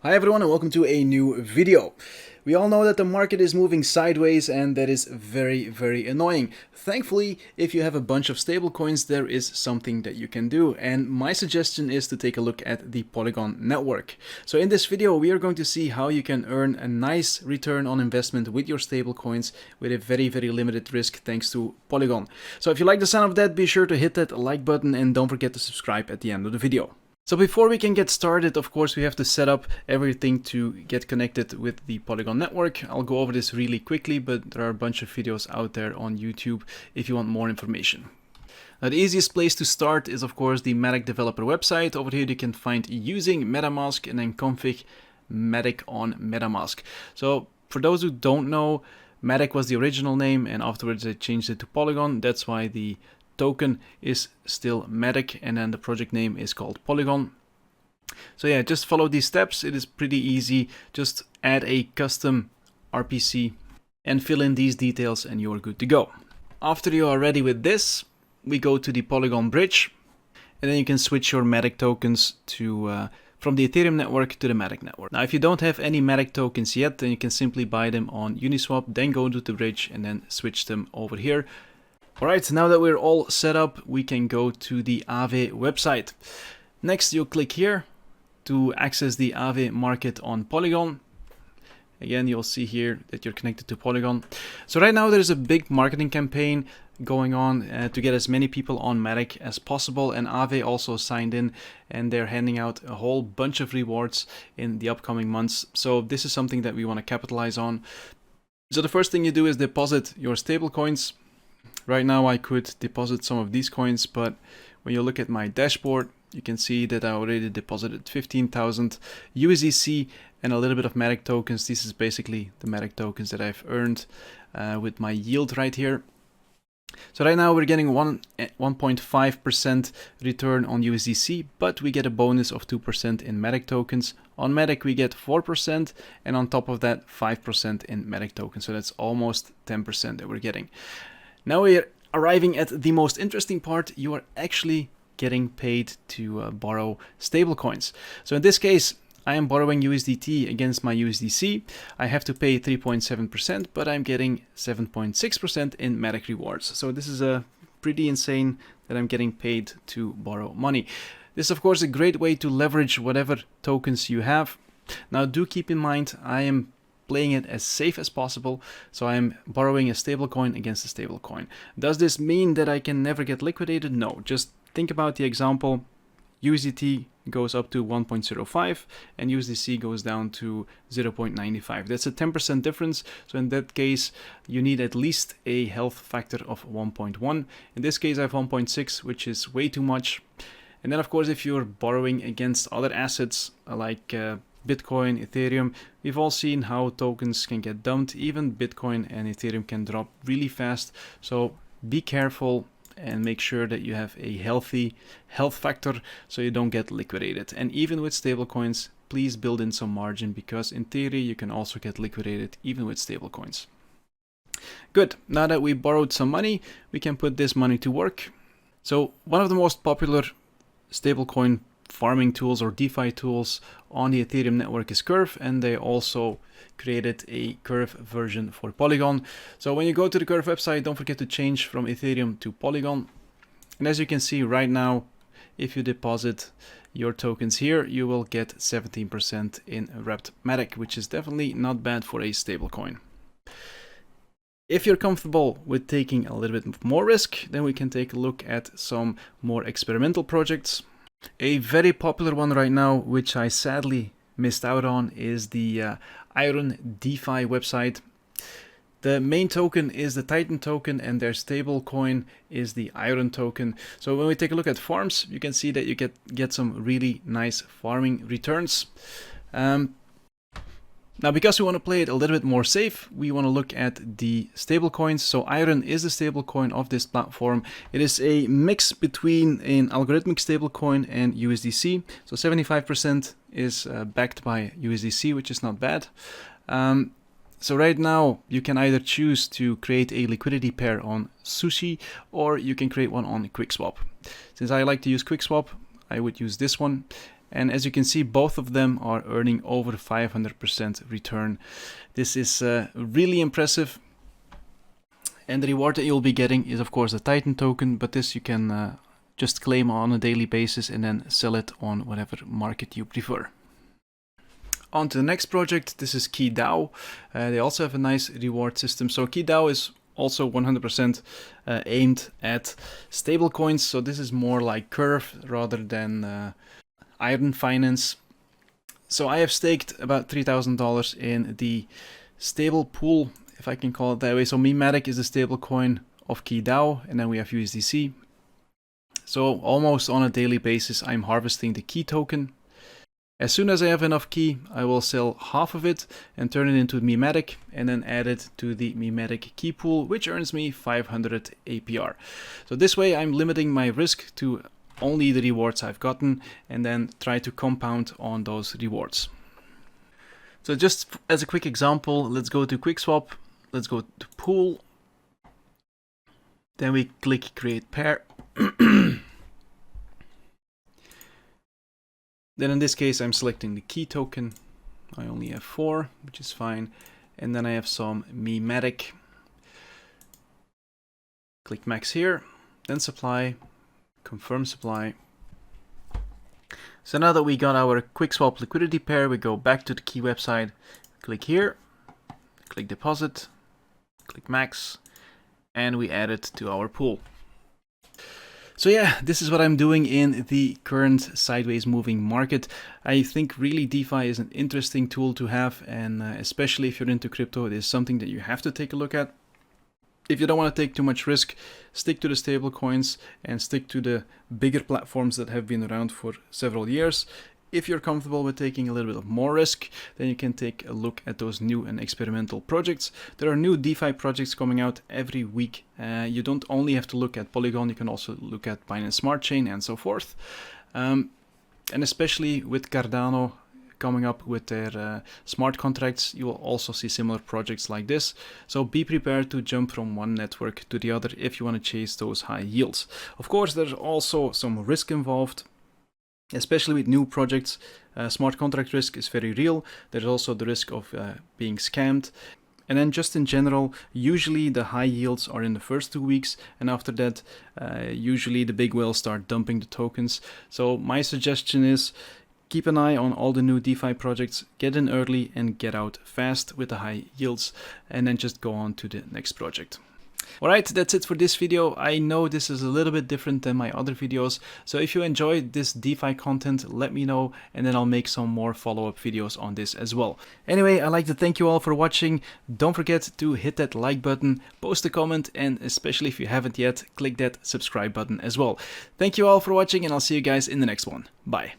Hi everyone and welcome to a new video. We all know that the market is moving sideways and that is very annoying. Thankfully, if you have a bunch of stablecoins, there is something that you can do, and my suggestion is to take a look at the Polygon network. So in this video we are going to see how you can earn a nice return on investment with your stablecoins with a very limited risk thanks to Polygon. So if you like the sound of that, be sure to hit that like button and don't forget to subscribe at the end of the video. So before we can get started, of course, we have to set up everything to get connected with the Polygon network. I'll go over this really quickly, but there are a bunch of videos out there on YouTube if you want more information. Now, the easiest place to start is, of course, the Matic developer website. Over here you can find using MetaMask and then config Matic on MetaMask. So for those who don't know, Matic was the original name and afterwards they changed it to Polygon. That's why the token is still Matic and then the project name is called Polygon. So yeah, just follow these steps. It is pretty easy. Just add a custom RPC and fill in these details and you're good to go. After you are ready with this, we go to the Polygon bridge and then you can switch your Matic tokens to from the Ethereum network to the Matic network. Now, if you don't have any Matic tokens yet, then you can simply buy them on Uniswap, then go to the bridge and then switch them over here. Alright, now that we're all set up, we can go to the AAVE website. Next, you'll click here to access the AAVE market on Polygon. Again, you'll see here that you're connected to Polygon. So right now there's a big marketing campaign going on to get as many people on Matic as possible, and AAVE also signed in and they're handing out a whole bunch of rewards in the upcoming months. So this is something that we want to capitalize on. So the first thing you do is deposit your stable coins. Right now I could deposit some of these coins, but when you look at my dashboard, you can see that I already deposited 15,000 USDC and a little bit of Matic tokens. This is basically the Matic tokens that I've earned with my yield right here. So right now we're getting 1.5% return on USDC, but we get a bonus of 2% in Matic tokens. On Matic we get 4% and on top of that 5% in Matic tokens. So that's almost 10% that we're getting. Now we're arriving at the most interesting part. You are actually getting paid to borrow stablecoins. So in this case, I am borrowing USDT against my USDC. I have to pay 3.7%, but I'm getting 7.6% in Matic rewards. So this is pretty insane that I'm getting paid to borrow money. This is of course a great way to leverage whatever tokens you have. Now do keep in mind, I am playing it as safe as possible, so I'm borrowing a stablecoin against a stablecoin. Does this mean that I can never get liquidated? No, just think about the example. USDT goes up to 1.05 and USDC goes down to 0.95. That's a 10% difference, so in that case you need at least a health factor of 1.1. In this case I have 1.6, which is way too much. And then of course if you're borrowing against other assets like Bitcoin, Ethereum, we've all seen how tokens can get dumped. Even Bitcoin and Ethereum can drop really fast. So be careful and make sure that you have a healthy health factor so you don't get liquidated. And even with stablecoins, please build in some margin because in theory you can also get liquidated even with stablecoins. Good, now that we borrowed some money, we can put this money to work. So one of the most popular stablecoin farming tools or DeFi tools on the Ethereum network is Curve, and they also created a Curve version for Polygon. So when you go to the Curve website, don't forget to change from Ethereum to Polygon. And as you can see right now, if you deposit your tokens here, you will get 17% in wrapped Matic, which is definitely not bad for a stablecoin. If you're comfortable with taking a little bit more risk, then we can take a look at some more experimental projects. A very popular one right now, which I sadly missed out on, is the Iron DeFi website. The main token is the Titan token and their stable coin is the Iron token. So when we take a look at farms, you can see that you get some really nice farming returns. Now, because we want to play it a little bit more safe, we want to look at the stablecoins. So Iron is the stablecoin of this platform. It is a mix between an algorithmic stablecoin and USDC. So 75% is backed by USDC, which is not bad. So right now you can either choose to create a liquidity pair on Sushi or you can create one on QuickSwap. Since I like to use QuickSwap, I would use this one. And as you can see, both of them are earning over 500% return. This is really impressive. And the reward that you'll be getting is of course a Titan token, but this you can just claim on a daily basis and then sell it on whatever market you prefer. On to the next project. This is KeyDAO. They also have a nice reward system. So KeyDAO is also 100% aimed at stablecoins. So this is more like Curve rather than Iron Finance. So I have staked about $3,000 in the stable pool, if I can call it that way. So Matic is the stable coin of KeyDAO, and then we have USDC. So almost on a daily basis, I'm harvesting the Key token. As soon as I have enough Key, I will sell half of it and turn it into Matic, and then add it to the Matic Key pool, which earns me 500 APR. So this way I'm limiting my risk to only the rewards I've gotten, and then try to compound on those rewards. So just as a quick example, let's go to QuickSwap, let's go to Pool, then we click Create Pair. Then in this case I'm selecting the Key token. I only have 4, which is fine. And then I have some Matic. Click Max here, then Supply, confirm supply. So now that we got our QuickSwap liquidity pair, we go back to the Key website, click here, click Deposit, click Max, and we add it to our pool. So yeah, this is what I'm doing in the current sideways moving market. I think really DeFi is an interesting tool to have, and especially if you're into crypto, it is something that you have to take a look at. If you don't want to take too much risk, stick to the stable coins and stick to the bigger platforms that have been around for several years. If you're comfortable with taking a little bit of more risk, then you can take a look at those new and experimental projects. There are new DeFi projects coming out every week. You don't only have to look at Polygon, you can also look at Binance Smart Chain and so forth. And especially with Cardano coming up with their smart contracts, you will also see similar projects like this. So be prepared to jump from one network to the other if you want to chase those high yields. Of course, there's also some risk involved. Especially with new projects, smart contract risk is very real. There's also the risk of being scammed. And then just in general, usually the high yields are in the first 2 weeks, and after that, usually the big whales start dumping the tokens. So my suggestion is keep an eye on all the new DeFi projects, get in early and get out fast with the high yields, and then just go on to the next project. Alright, that's it for this video. I know this is a little bit different than my other videos, so if you enjoyed this DeFi content, let me know, and then I'll make some more follow-up videos on this as well. Anyway, I'd like to thank you all for watching. Don't forget to hit that like button, post a comment, and especially if you haven't yet, click that subscribe button as well. Thank you all for watching, and I'll see you guys in the next one. Bye.